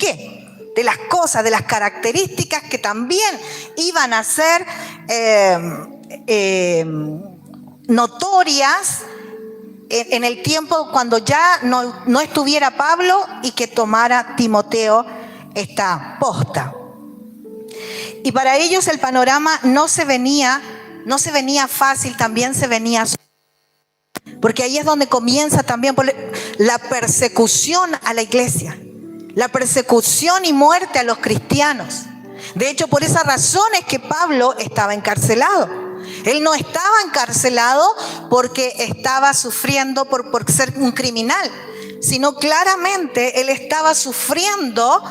qué? De las cosas, de las características que también iban a ser notorias en el tiempo cuando ya no estuviera Pablo y que tomara Timoteo esta posta. Y para ellos el panorama no se venía fácil, también se venía, porque ahí es donde comienza también la persecución a la iglesia, la persecución y muerte a los cristianos. De hecho, por esa razón es que Pablo estaba encarcelado. Él no estaba encarcelado porque estaba sufriendo por ser un criminal, sino claramente él estaba sufriendo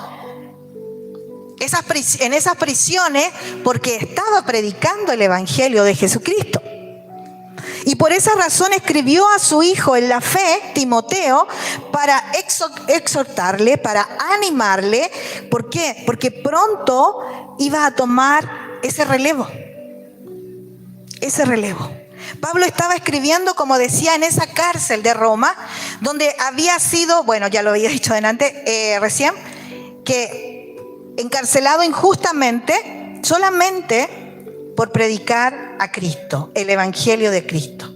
en esas prisiones porque estaba predicando el evangelio de Jesucristo. Y por esa razón escribió a su hijo en la fe, Timoteo, para exhortarle, para animarle. ¿Por qué? Porque pronto iba a tomar ese relevo. Pablo estaba escribiendo, como decía, en esa cárcel de Roma, donde había sido, bueno, ya lo había dicho recién, que encarcelado injustamente, solamente por predicar a Cristo, el evangelio de Cristo.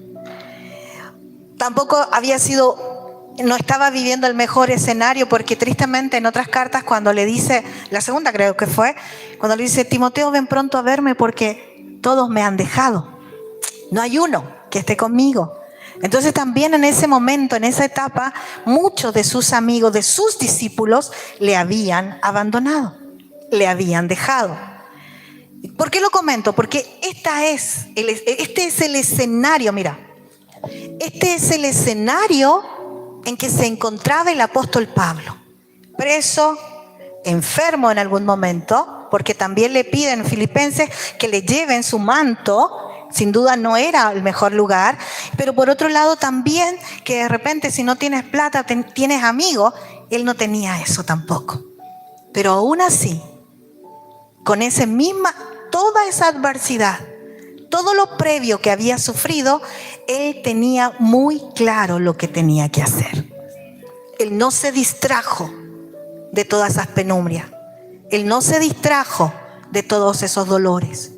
Tampoco no estaba viviendo el mejor escenario, porque tristemente en otras cartas, cuando le dice, la segunda creo que fue, cuando le dice: Timoteo, ven pronto a verme porque todos me han dejado. No hay uno que esté conmigo. Entonces también en ese momento, en esa etapa, muchos de sus amigos, de sus discípulos, le habían abandonado, le habían dejado. ¿Por qué lo comento? Porque este es el escenario, mira. Este es el escenario en que se encontraba el apóstol Pablo. Preso, enfermo en algún momento, porque también le piden en Filipenses que le lleven su manto. Sin duda no era el mejor lugar, pero por otro lado también que de repente si no tienes plata, tienes amigos. Él no tenía eso tampoco. Pero aún así, con toda esa adversidad, todo lo previo que había sufrido, él tenía muy claro lo que tenía que hacer. Él no se distrajo de todas esas penurias. Él no se distrajo de todos esos dolores.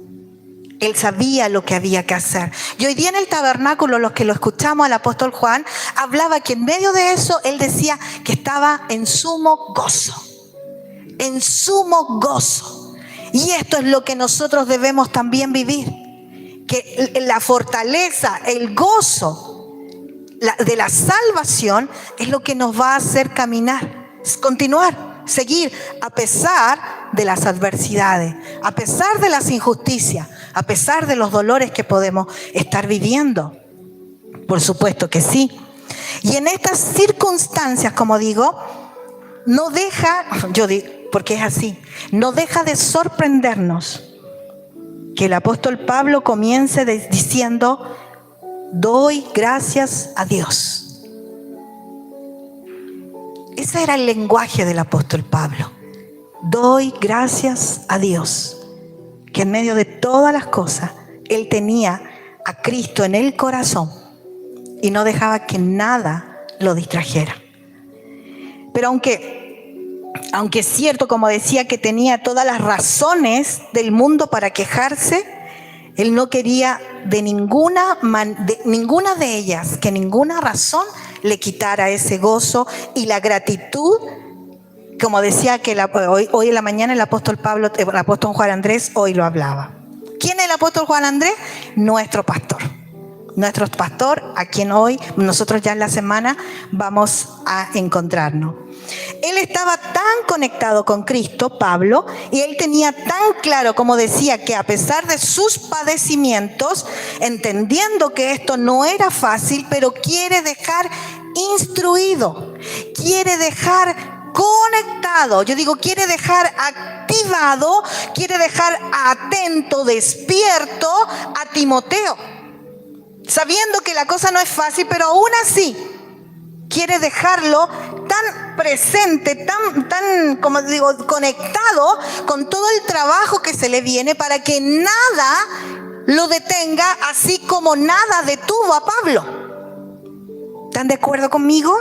Él sabía lo que había que hacer. Y hoy día en el tabernáculo, los que lo escuchamos al apóstol Juan, hablaba que en medio de eso, él decía que estaba en sumo gozo. En sumo gozo. Y esto es lo que nosotros debemos también vivir. Que la fortaleza, el gozo de la salvación es lo que nos va a hacer caminar, continuar, seguir, a pesar de las adversidades, a pesar de las injusticias, a pesar de los dolores que podemos estar viviendo. Por supuesto que sí. Y en estas circunstancias, como digo, no deja, porque es así, no deja de sorprendernos que el apóstol Pablo comience diciendo: doy gracias a Dios. Ese era el lenguaje del apóstol Pablo. Doy gracias a Dios. Que en medio de todas las cosas, él tenía a Cristo en el corazón y no dejaba que nada lo distrajera. Pero aunque es cierto, como decía, que tenía todas las razones del mundo para quejarse, él no quería de ninguna de ellas, que ninguna razón le quitara ese gozo y la gratitud. Como decía que hoy en la mañana el apóstol Juan Andrés hoy lo hablaba. ¿Quién es el apóstol Juan Andrés? Nuestro pastor, a quien hoy nosotros ya en la semana vamos a encontrarnos. Él estaba tan conectado con Cristo, Pablo, y él tenía tan claro, como decía, que a pesar de sus padecimientos, entendiendo que esto no era fácil, pero quiere dejar instruido, quiere dejar conectado, quiere dejar activado, quiere dejar atento, despierto a Timoteo, sabiendo que la cosa no es fácil, pero aún así quiere dejarlo tan presente, tan conectado con todo el trabajo que se le viene, para que nada lo detenga, así como nada detuvo a Pablo. ¿Están de acuerdo conmigo?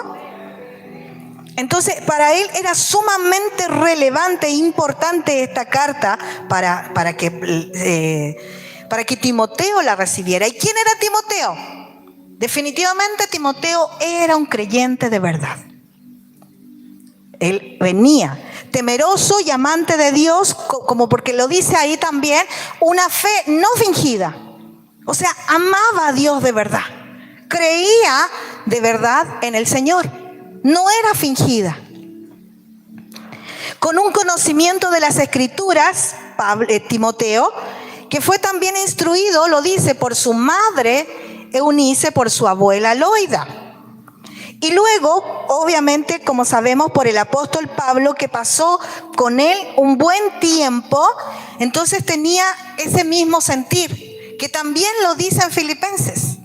Entonces, para él era sumamente relevante e importante esta carta para que Timoteo la recibiera. ¿Y quién era Timoteo? Definitivamente Timoteo era un creyente de verdad. Él venía temeroso y amante de Dios, como porque lo dice ahí también, una fe no fingida. O sea, amaba a Dios de verdad. Creía de verdad en el Señor. No era fingida. Con un conocimiento de las Escrituras, Timoteo, que fue también instruido, lo dice, por su madre Eunice, por su abuela Loida. Y luego, obviamente, como sabemos, por el apóstol Pablo, que pasó con él un buen tiempo, entonces tenía ese mismo sentir, que también lo dice en Filipenses.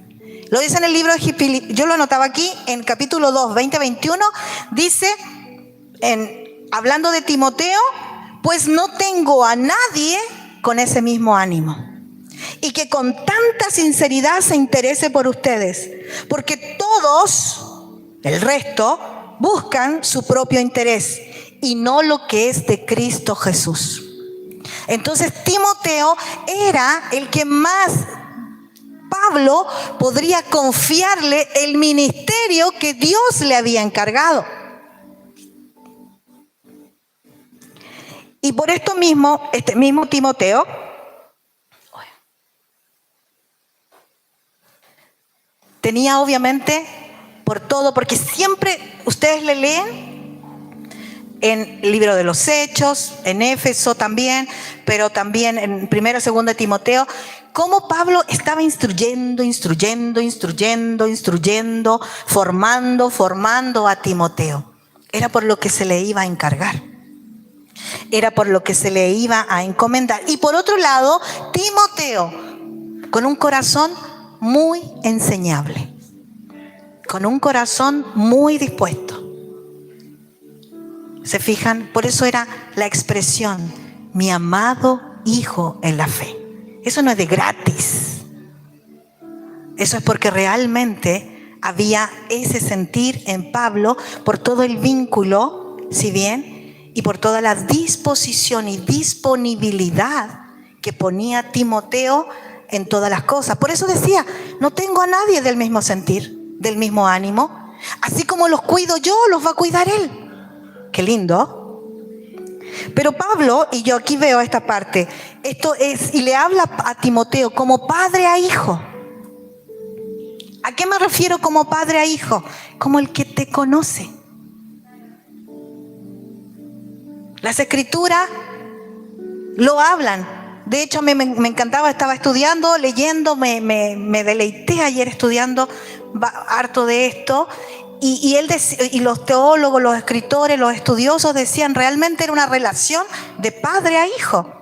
Lo dice en el libro de Filipenses, yo lo anotaba aquí, en capítulo 2, 20-21, dice, hablando de Timoteo, pues no tengo a nadie con ese mismo ánimo, y que con tanta sinceridad se interese por ustedes, porque todos, el resto, buscan su propio interés y no lo que es de Cristo Jesús. Entonces Timoteo era el que más Pablo podría confiarle el ministerio que Dios le había encargado. Y por esto mismo, este mismo Timoteo tenía obviamente por todo, porque siempre ustedes le leen en el libro de los Hechos, en Éfeso también, pero también en 1 y 2 Timoteo, cómo Pablo estaba instruyendo, formando a Timoteo. Era por lo que se le iba a encargar. Era por lo que se le iba a encomendar. Y por otro lado, Timoteo, con un corazón muy enseñable, con un corazón muy dispuesto. ¿Se fijan? Por eso era la expresión, mi amado hijo en la fe. Eso no es de gratis. Eso es porque realmente había ese sentir en Pablo por todo el vínculo, si bien, y por toda la disposición y disponibilidad que ponía Timoteo en todas las cosas. Por eso decía, no tengo a nadie del mismo sentir, del mismo ánimo. Así como los cuido yo, los va a cuidar él. Qué lindo. Pero Pablo, y yo aquí veo esta parte, esto es, y le habla a Timoteo como padre a hijo. ¿A qué me refiero como padre a hijo? Como el que te conoce. Las Escrituras lo hablan. De hecho, me encantaba, estaba estudiando, leyendo, me deleité ayer estudiando harto de esto. Y los teólogos, los escritores, los estudiosos decían realmente era una relación de padre a hijo.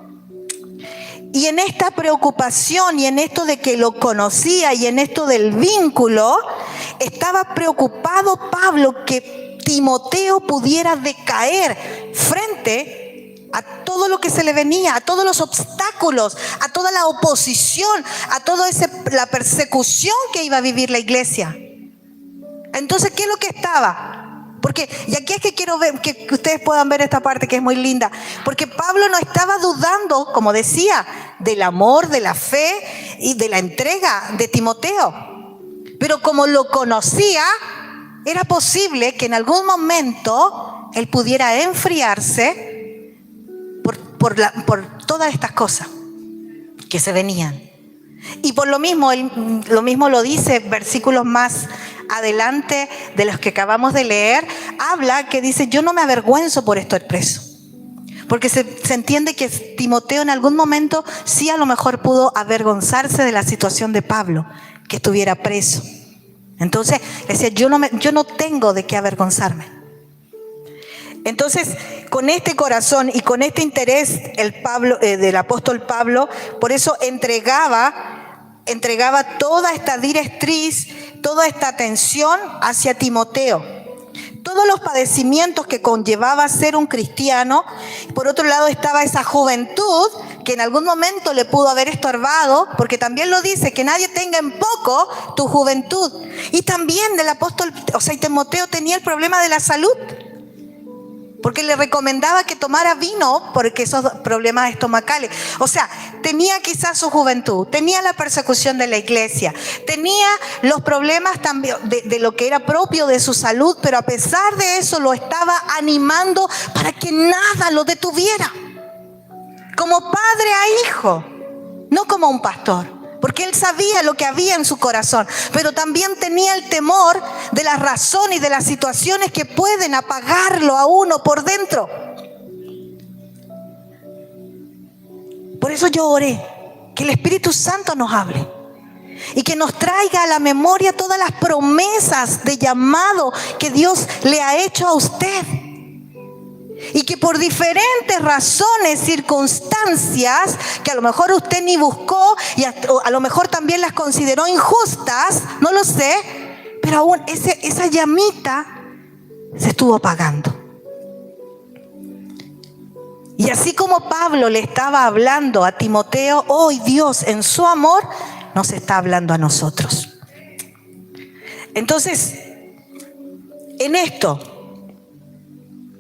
Y en esta preocupación y en esto de que lo conocía y en esto del vínculo, estaba preocupado Pablo que Timoteo pudiera decaer frente a todo lo que se le venía, a todos los obstáculos, a toda la oposición, a toda la persecución que iba a vivir la iglesia. Entonces, ¿qué es lo que estaba? Porque, y aquí es que quiero ver, que ustedes puedan ver esta parte que es muy linda. Porque Pablo no estaba dudando, como decía, del amor, de la fe y de la entrega de Timoteo. Pero como lo conocía, era posible que en algún momento él pudiera enfriarse por todas estas cosas que se venían. Y por lo mismo lo dice versículos más adelante de los que acabamos de leer, habla que dice, yo no me avergüenzo por estar preso. Porque se entiende que Timoteo en algún momento sí a lo mejor pudo avergonzarse de la situación de Pablo, que estuviera preso. Entonces decía, yo no tengo de qué avergonzarme. Entonces, con este corazón y con este interés del apóstol Pablo, por eso entregaba toda esta directriz, toda esta atención hacia Timoteo. Todos los padecimientos que conllevaba ser un cristiano. Por otro lado estaba esa juventud que en algún momento le pudo haber estorbado, porque también lo dice, que nadie tenga en poco tu juventud. Y también el apóstol, Timoteo tenía el problema de la salud. porque le recomendaba que tomara vino porque esos problemas estomacales. O sea, tenía quizás su juventud, tenía la persecución de la iglesia, tenía los problemas también de lo que era propio de su salud, pero a pesar de eso lo estaba animando para que nada lo detuviera. Como padre a hijo, no como un pastor. Porque él sabía lo que había en su corazón, pero también tenía el temor de las razones y de las situaciones que pueden apagarlo a uno por dentro. Por eso yo oré, que el Espíritu Santo nos hable y que nos traiga a la memoria todas las promesas de llamado que Dios le ha hecho a usted. Y que por diferentes razones, circunstancias, que a lo mejor usted ni buscó y a lo mejor también las consideró injustas, no lo sé, pero aún esa llamita se estuvo apagando. Y así como Pablo le estaba hablando a Timoteo, hoy Dios en su amor nos está hablando a nosotros. Entonces, en esto,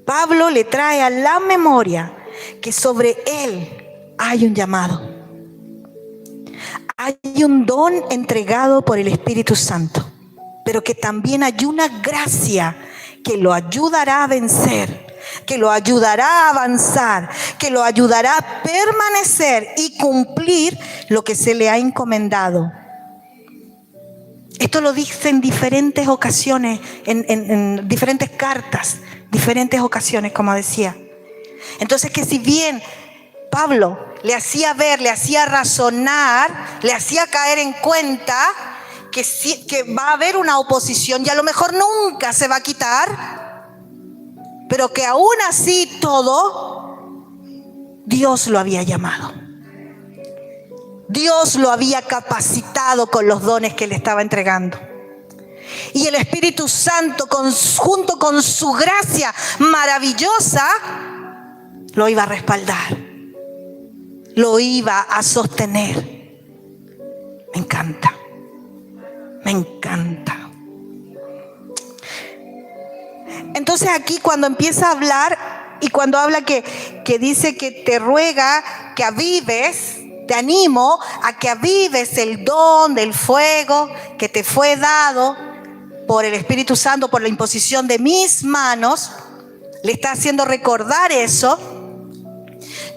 Pablo le trae a la memoria que sobre él hay un llamado. Hay un don entregado por el Espíritu Santo, pero que también hay una gracia que lo ayudará a vencer, que lo ayudará a avanzar, que lo ayudará a permanecer y cumplir lo que se le ha encomendado. Esto lo dice en diferentes ocasiones, en diferentes cartas, diferentes ocasiones, como decía. Entonces, que si bien Pablo le hacía ver, le hacía razonar, le hacía caer en cuenta que va a haber una oposición y a lo mejor nunca se va a quitar, pero que aún así todo, Dios lo había llamado. Dios lo había capacitado con los dones que le estaba entregando. Y el Espíritu Santo, junto con su gracia maravillosa, lo iba a respaldar, lo iba a sostener. Me encanta, me encanta. Entonces aquí cuando empieza a hablar y cuando habla que dice que te ruega que avives, te animo a que avives el don del fuego que te fue dado por el Espíritu Santo, por la imposición de mis manos. Le está haciendo recordar eso,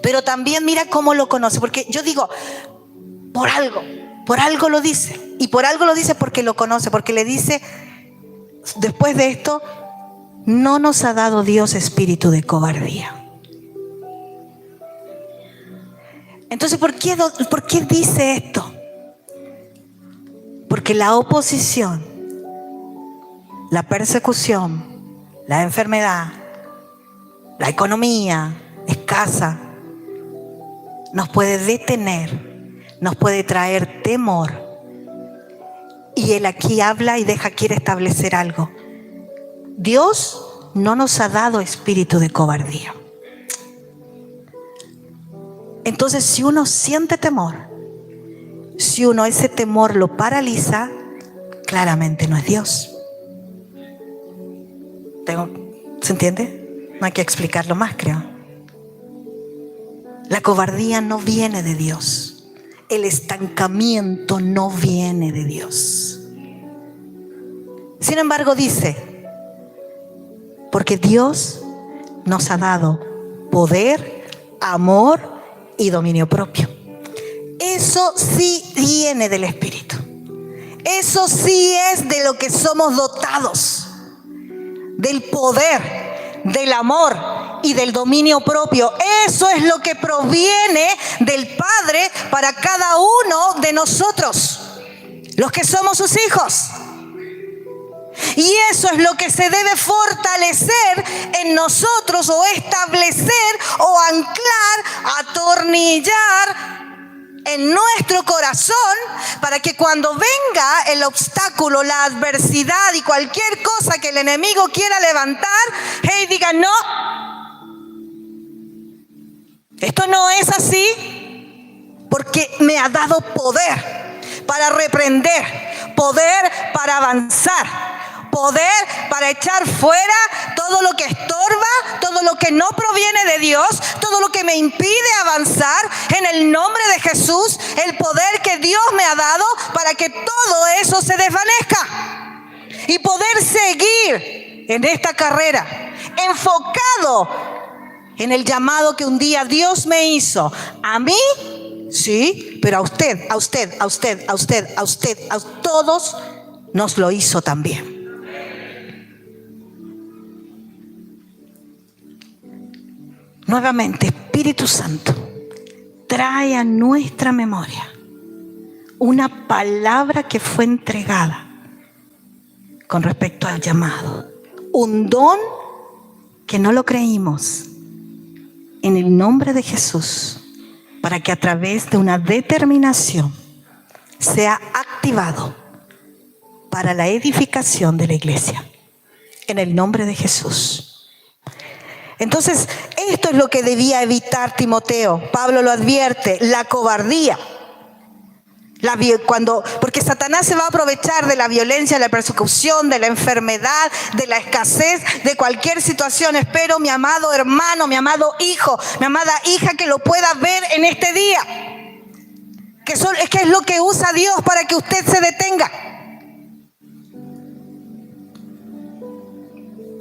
pero también mira cómo lo conoce, porque yo digo, por algo lo dice, y por algo lo dice porque lo conoce, porque le dice, después de esto, no nos ha dado Dios espíritu de cobardía. Entonces, ¿por qué dice esto? Porque la oposición, la persecución, la enfermedad, la economía escasa, nos puede detener, nos puede traer temor. Y él aquí habla y quiere establecer algo. Dios no nos ha dado espíritu de cobardía. Entonces, si uno siente temor, si uno ese temor lo paraliza, claramente no es Dios. ¿Se entiende? No hay que explicarlo más, creo. La cobardía no viene de Dios. El estancamiento no viene de Dios. Sin embargo, dice, porque Dios nos ha dado poder, amor y dominio propio. Eso sí viene del Espíritu. Eso sí es de lo que somos dotados. Del poder, del amor y del dominio propio. Eso es lo que proviene del Padre para cada uno de nosotros, los que somos sus hijos. Y eso es lo que se debe fortalecer en nosotros, o establecer, o anclar, atornillar en nuestro corazón, para que cuando venga el obstáculo, la adversidad y cualquier cosa que el enemigo quiera levantar, hey, diga, no, esto no es así, porque me ha dado poder para reprender, poder para avanzar, poder para echar fuera todo lo que estorba, todo lo que no proviene de Dios, todo lo que me impide avanzar. En el nombre de Jesús, el poder que Dios me ha dado para que todo eso se desvanezca y poder seguir en esta carrera enfocado en el llamado que un día Dios me hizo. A mí, sí, pero a usted, a todos nos lo hizo también. Nuevamente, Espíritu Santo, trae a nuestra memoria una palabra que fue entregada con respecto al llamado. Un don que no lo creímos. En el nombre de Jesús, para que a través de una determinación sea activado para la edificación de la iglesia. En el nombre de Jesús. Entonces, esto es lo que debía evitar Timoteo. Pablo lo advierte, la cobardía. Porque Satanás se va a aprovechar de la violencia, de la persecución, de la enfermedad, de la escasez, de cualquier situación. Espero, mi amado hermano, mi amado hijo, mi amada hija, que lo pueda ver en este día. Que es lo que usa Dios para que usted se detenga.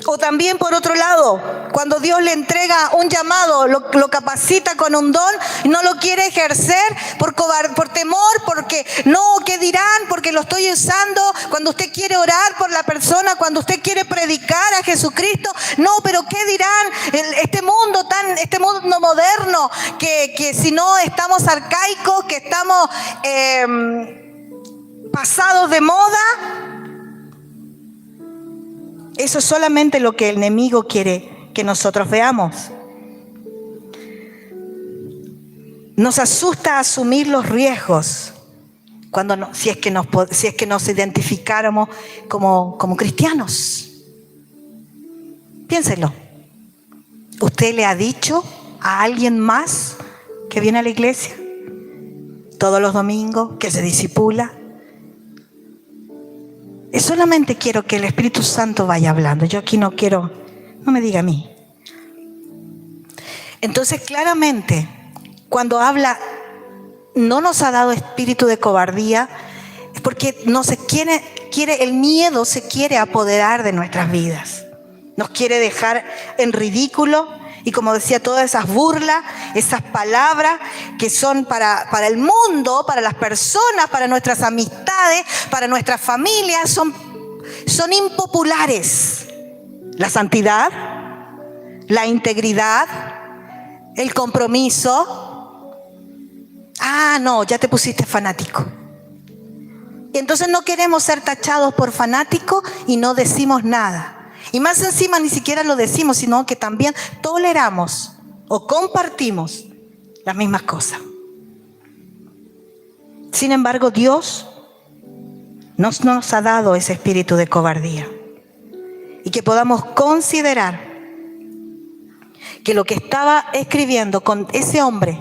O también, por otro lado, cuando Dios le entrega un llamado, lo capacita con un don, y no lo quiere ejercer por temor, porque no, ¿qué dirán? Porque lo estoy usando. Cuando usted quiere orar por la persona, cuando usted quiere predicar a Jesucristo, no, pero ¿qué dirán? Este mundo moderno, que si no estamos arcaicos, que estamos pasados de moda. Eso es solamente lo que el enemigo quiere que nosotros veamos. Nos asusta asumir los riesgos si es que nos identificáramos como cristianos. Piénselo. ¿Usted le ha dicho a alguien más que viene a la iglesia todos los domingos, que se discipula? Solamente quiero que el Espíritu Santo vaya hablando. Yo aquí no me diga a mí. Entonces, claramente, cuando habla, no nos ha dado espíritu de cobardía, es porque el miedo se quiere apoderar de nuestras vidas. Nos quiere dejar en ridículo. Y como decía, todas esas burlas, esas palabras que son para el mundo, para las personas, para nuestras amistades, para nuestras familias, son impopulares. La santidad, la integridad, el compromiso. Ah, no, ya te pusiste fanático. Y entonces no queremos ser tachados por fanáticos y no decimos nada. Y más encima ni siquiera lo decimos, sino que también toleramos o compartimos las mismas cosas. Sin embargo, Dios no nos ha dado ese espíritu de cobardía. Y que podamos considerar que lo que estaba escribiendo con ese hombre,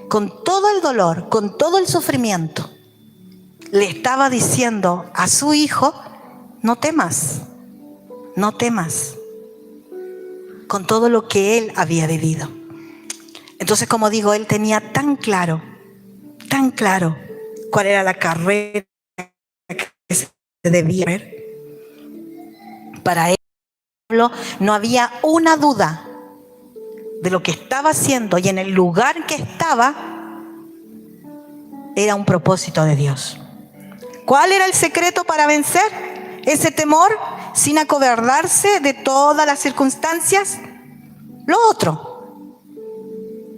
con todo el dolor, con todo el sufrimiento, le estaba diciendo a su hijo: no temas. No temas, con todo lo que él había vivido. Entonces, como digo, él tenía tan claro cuál era la carrera que se debía ver. Para él no había una duda de lo que estaba haciendo, y en el lugar que estaba era un propósito de Dios. ¿Cuál era el secreto para vencer ese temor sin acobardarse de todas las circunstancias? Lo otro,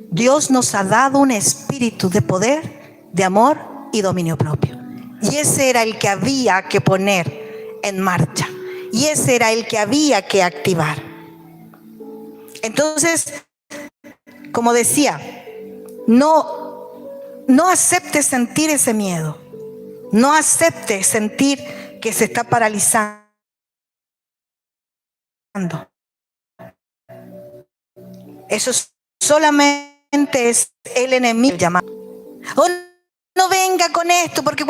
Dios nos ha dado un espíritu de poder, de amor y dominio propio. Y ese era el que había que poner en marcha. Y ese era el que había que activar. Entonces, como decía, no acepte sentir ese miedo. No acepte sentir que se está paralizando. Eso solamente es el enemigo llamado. Oh, no venga con esto, porque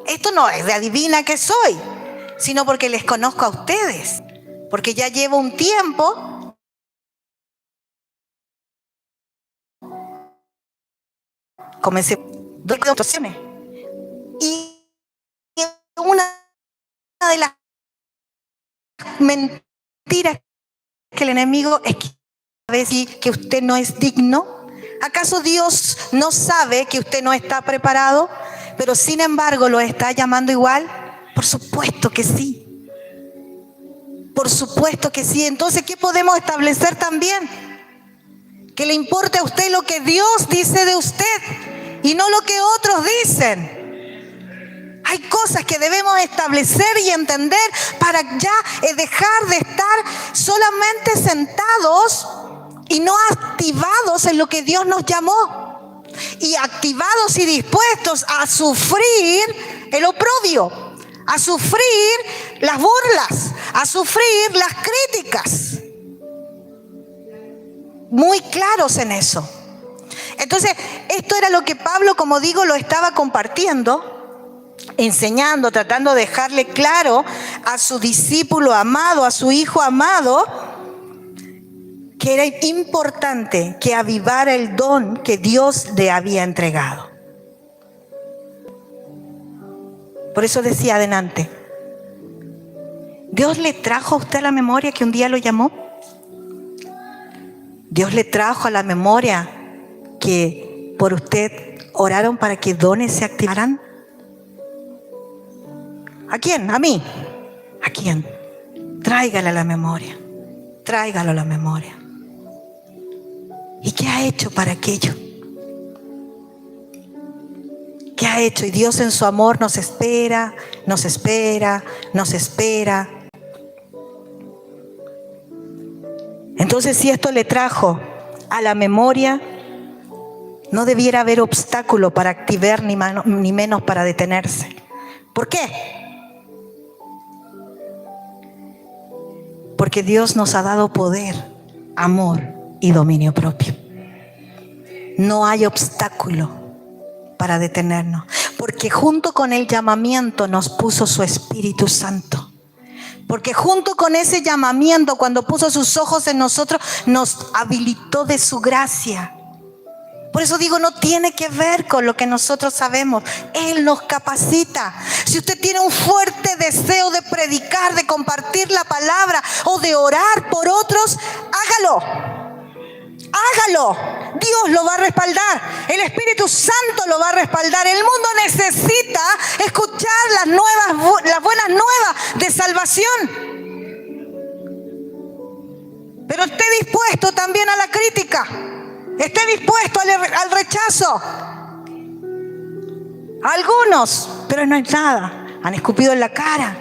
esto no es de adivina que soy. sino porque les conozco a ustedes. Porque ya llevo un tiempo comencé dos situaciones. Y una de las mentiras que el enemigo es que decir que usted no es digno. ¿Acaso Dios no sabe que usted no está preparado, pero sin embargo lo está llamando igual? Por supuesto que sí. Por supuesto que sí. Entonces, ¿qué podemos establecer también? Que le importe a usted lo que Dios dice de usted y no lo que otros dicen. Hay cosas que debemos establecer y entender para ya dejar de estar solamente sentados y no activados en lo que Dios nos llamó. Y activados y dispuestos a sufrir el oprobio, a sufrir las burlas, a sufrir las críticas. Muy claros en eso. Entonces, esto era lo que Pablo, como digo, lo estaba compartiendo, enseñando, tratando de dejarle claro a su discípulo amado, a su hijo amado, que era importante que avivara el don que Dios le había entregado. Por eso decía adelante, ¿Dios le trajo a usted a la memoria que un día lo llamó? ¿Dios le trajo a la memoria que por usted oraron para que dones se activaran? ¿A quién? ¿A mí? ¿A quién? Tráigale a la memoria. Tráigalo a la memoria. ¿Y qué ha hecho para aquello? ¿Qué ha hecho? Y Dios en su amor nos espera, nos espera, nos espera. Entonces, si esto le trajo a la memoria, no debiera haber obstáculo para activar ni menos para detenerse. ¿Por qué? Porque Dios nos ha dado poder, amor y dominio propio. No hay obstáculo para detenernos, porque junto con el llamamiento nos puso su Espíritu Santo. Porque junto con ese llamamiento, cuando puso sus ojos en nosotros, nos habilitó de su gracia. Por eso digo, no tiene que ver con lo que nosotros sabemos. Él nos capacita. Si usted tiene un fuerte deseo de predicar, de compartir la palabra o de orar por otros, hágalo. Hágalo. Dios lo va a respaldar. El Espíritu Santo lo va a respaldar. El mundo necesita escuchar las buenas nuevas de salvación. Pero esté dispuesto también a la crítica. Esté dispuesto al rechazo. Algunos, pero no es nada, han escupido en la cara.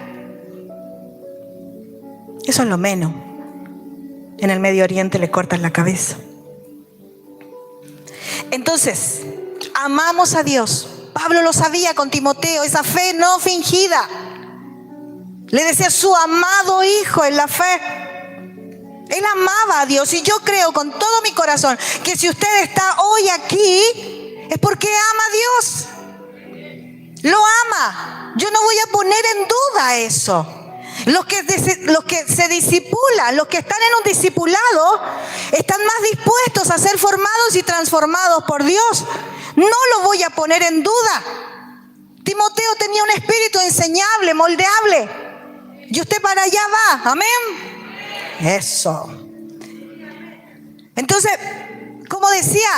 Eso es lo menos. En el Medio Oriente le cortan la cabeza. Entonces, amamos a Dios. Pablo lo sabía con Timoteo, esa fe no fingida. Le decía su amado hijo en la fe. Él amaba a Dios y yo creo con todo mi corazón que si usted está hoy aquí es porque ama a Dios. Lo ama. Yo no voy a poner en duda eso. Los que se discipulan, los que están en un discipulado, están más dispuestos a ser formados y transformados por Dios. No lo voy a poner en duda. Timoteo tenía un espíritu enseñable, moldeable. Y usted para allá va. Amén. Eso. Entonces, como decía,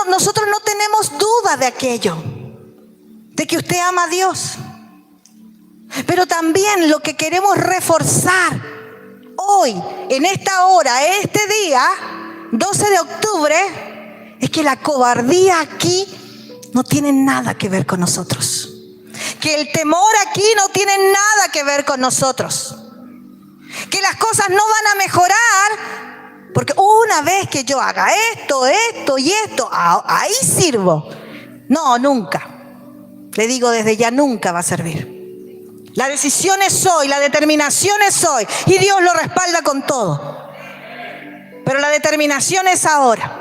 nosotros no tenemos duda de aquello, de que usted ama a Dios. Pero también lo que queremos reforzar hoy, en esta hora, este día, 12 de octubre, es que la cobardía aquí no tiene nada que ver con nosotros. Que el temor aquí no tiene nada que ver con nosotros. Que las cosas no van a mejorar, porque una vez que yo haga esto y esto, ahí sirvo. No, nunca. Le digo desde ya, nunca va a servir. La decisión es hoy, la determinación es hoy, y Dios lo respalda con todo. Pero la determinación es ahora.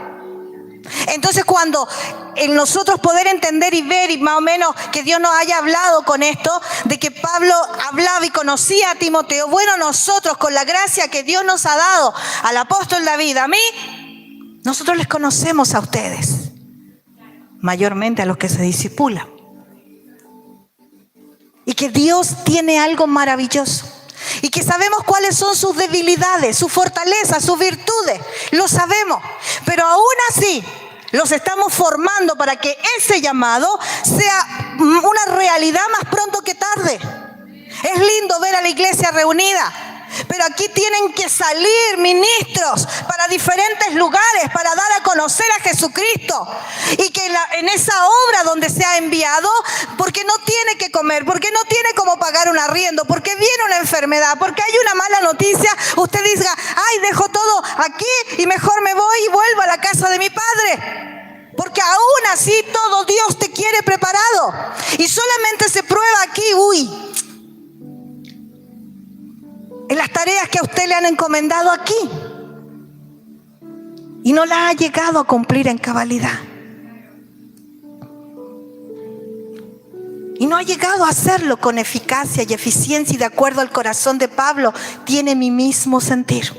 Entonces cuando en nosotros poder entender y ver y más o menos que Dios nos haya hablado con esto, de que Pablo hablaba y conocía a Timoteo, bueno, nosotros con la gracia que Dios nos ha dado al apóstol David, a mí, nosotros les conocemos a ustedes, mayormente a los que se discipulan. Y que Dios tiene algo maravilloso. Y que sabemos cuáles son sus debilidades, sus fortalezas, sus virtudes. Lo sabemos. Pero aún así, los estamos formando para que ese llamado sea una realidad más pronto que tarde. Es lindo ver a la iglesia reunida, pero aquí tienen que salir ministros para diferentes lugares para dar a conocer a Jesucristo. Y que en esa obra donde se ha enviado, porque no tiene que comer, porque no tiene cómo pagar un arriendo, porque viene una enfermedad, porque hay una mala noticia, usted diga, ay, dejo todo aquí y mejor me voy y vuelvo a la casa de mi padre. Porque aún así todo Dios te quiere preparado. Y solamente se prueba aquí, en las tareas que a usted le han encomendado aquí. Y no las ha llegado a cumplir en cabalidad. Y no ha llegado a hacerlo con eficacia y eficiencia y de acuerdo al corazón de Pablo. Tiene mi mismo sentir.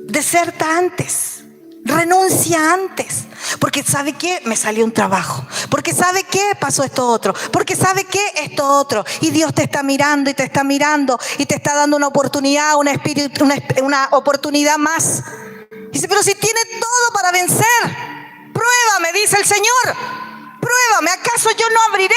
Deserta antes. Renuncia antes. Porque ¿sabe qué? Me salió un trabajo. Porque ¿sabe qué? Pasó esto otro. Porque ¿sabe qué? Esto otro. Y Dios te está mirando y te está mirando y te está dando una oportunidad, una oportunidad más. Dice, pero si tiene todo para vencer, pruébame, dice el Señor. Pruébame, ¿acaso yo no abriré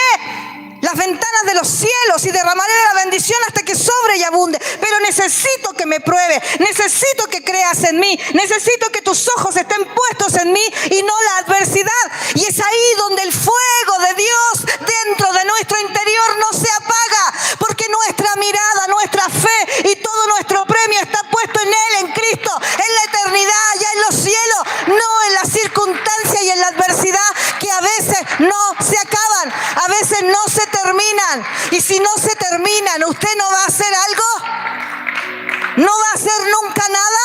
las ventanas de los cielos y derramaré la bendición hasta que sobre y abunde? Pero necesito que me pruebe, necesito que creas en mí, necesito que tus ojos estén puestos en mí y no la adversidad. Y es ahí donde el fuego de Dios dentro de nuestro interior no se apaga, porque nuestra mirada, nuestra fe y todo nuestro premio está puesto en Él, en Cristo, en la eternidad, ya en los cielos, no en las circunstancias y en la adversidad que a veces no se acaban, a veces no se terminan. Y si no se terminan, ¿usted no va a hacer algo? ¿No va a hacer nunca nada?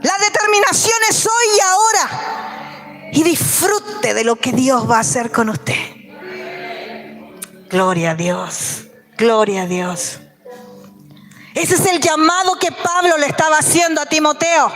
La determinación es hoy y ahora. Y disfrute de lo que Dios va a hacer con usted. Gloria a Dios. Gloria a Dios. Ese es el llamado que Pablo le estaba haciendo a Timoteo.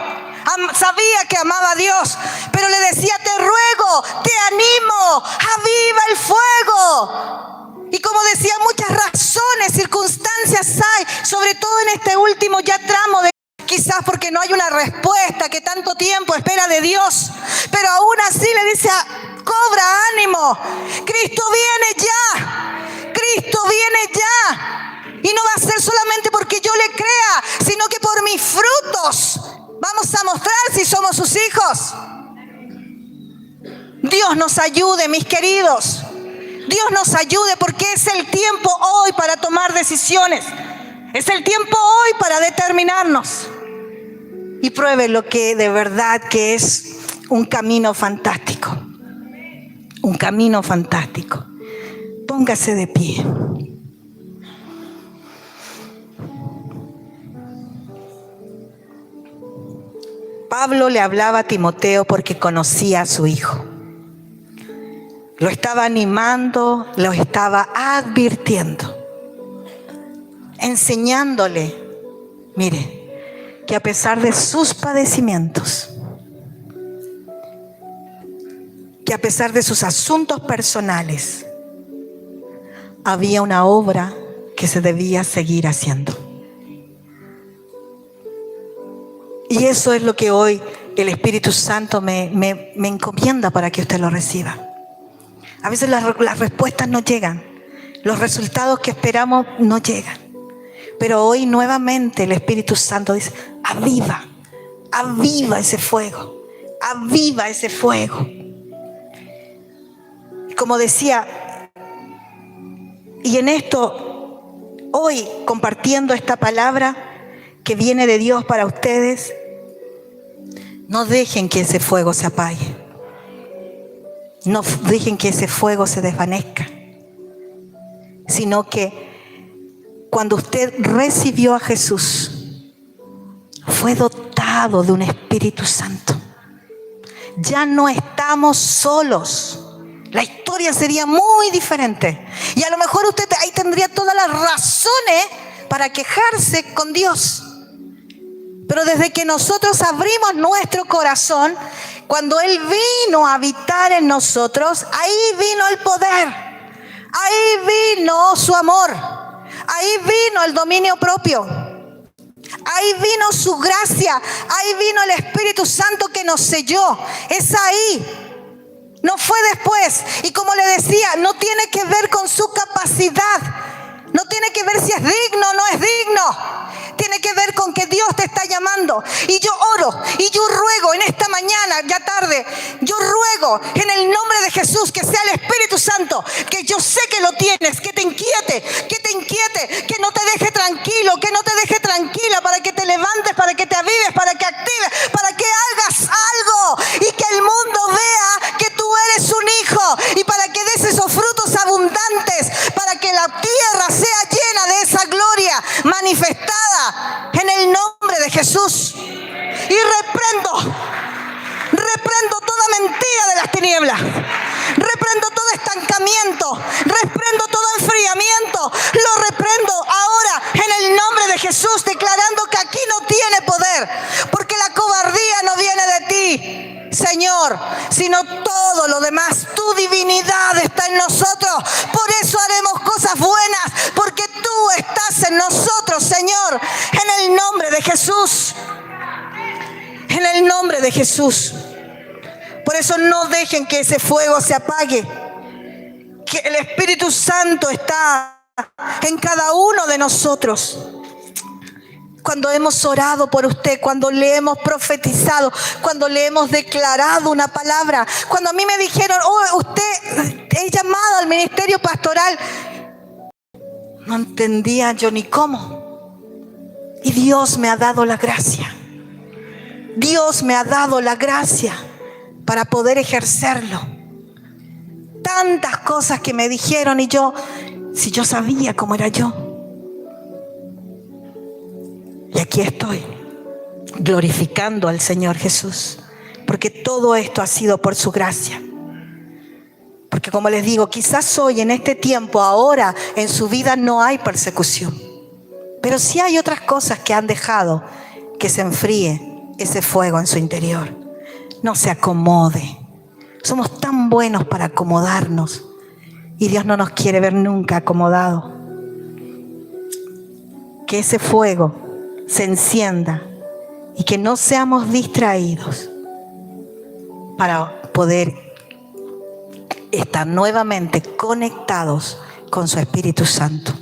Sabía que amaba a Dios, pero le decía, te ruego, te animo, aviva el fuego. Y como decía, muchas razones, circunstancias hay, sobre todo en este último ya tramo de quizás porque no hay una respuesta que tanto tiempo espera de Dios, pero aún así le dice, cobra ánimo, Cristo viene ya, Cristo viene ya. Y no va a ser solamente porque yo le crea, sino que por mis frutos vamos a mostrar si somos sus hijos. Dios nos ayude, mis queridos. Dios nos ayude, porque es el tiempo hoy para tomar decisiones. Es el tiempo hoy para determinarnos. Y pruebe lo que de verdad que es un camino fantástico. Un camino fantástico. Póngase de pie. Pablo le hablaba a Timoteo porque conocía a su hijo. Lo estaba animando, lo estaba advirtiendo, enseñándole, mire, que a pesar de sus padecimientos, que a pesar de sus asuntos personales, había una obra que se debía seguir haciendo. Y eso es lo que hoy el Espíritu Santo me encomienda para que usted lo reciba. A veces las respuestas no llegan, los resultados que esperamos no llegan. Pero hoy nuevamente el Espíritu Santo dice, aviva ese fuego, aviva ese fuego. Y como decía, y en esto, hoy compartiendo esta palabra que viene de Dios para ustedes, no dejen que ese fuego se apague. No dejen que ese fuego se desvanezca. Sino que cuando usted recibió a Jesús, fue dotado de un Espíritu Santo. ya no estamos solos. La historia sería muy diferente. Y a lo mejor usted ahí tendría todas las razones para quejarse con Dios. Pero desde que nosotros abrimos nuestro corazón, cuando Él vino a habitar en nosotros, ahí vino el poder. Ahí vino su amor. Ahí vino el dominio propio. Ahí vino su gracia. Ahí vino el Espíritu Santo que nos selló. Es ahí. No fue después. Y como le decía, no tiene que ver con su capacidad. No tiene que ver si es digno o no es digno. Tiene que ver con que Dios te está llamando. Y yo oro y yo ruego en esta mañana, ya tarde, yo ruego en el nombre de Jesús que sea el Espíritu Santo, que yo sé que lo tienes, que te inquiete, que no te deje tranquilo, que no te deje tranquila, para que te levantes, para que te avives, para que actives, para que hagas algo y que el mundo vea que tú eres un hijo, y para que des esos frutos abundantes, para que la tierra sea llena de esa gloria manifestada en el nombre de Jesús. Y reprendo toda mentira de las tinieblas, reprendo todo estancamiento, reprendo todo enfriamiento, lo reprendo ahora en el nombre de Jesús, declarando que aquí no tiene poder, porque la cobardía no viene de ti, Señor, sino todo lo demás. Tu divinidad está en nosotros. Por eso haremos cosas buenas, porque tú estás en nosotros, Señor, en el nombre de Jesús. En el nombre de Jesús. Por eso no dejen que ese fuego se apague. Que el Espíritu Santo está en cada uno de nosotros. Cuando hemos orado por usted, cuando le hemos profetizado, cuando le hemos declarado una palabra, cuando a mí me dijeron, usted es llamado al ministerio pastoral, no entendía yo ni cómo. Y Dios me ha dado la gracia. Dios me ha dado la gracia para poder ejercerlo. Tantas cosas que me dijeron, y yo, si yo sabía cómo era yo. Y aquí estoy, glorificando al Señor Jesús, porque todo esto ha sido por su gracia. Porque como les digo, quizás hoy en este tiempo, ahora en su vida no hay persecución, pero sí hay otras cosas que han dejado que se enfríe ese fuego en su interior. No se acomode. Somos tan buenos para acomodarnos, y Dios no nos quiere ver nunca acomodados. Que ese fuego se encienda y que no seamos distraídos, para poder estar nuevamente conectados con su Espíritu Santo.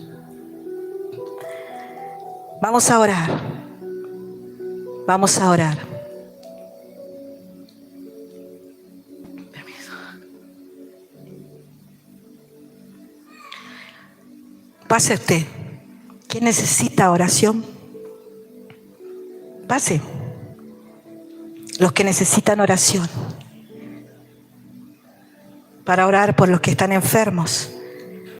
Vamos a orar. Vamos a orar. Permiso. Pase usted. ¿Quién necesita oración? Pase. Los que necesitan oración. Para orar por los que están enfermos.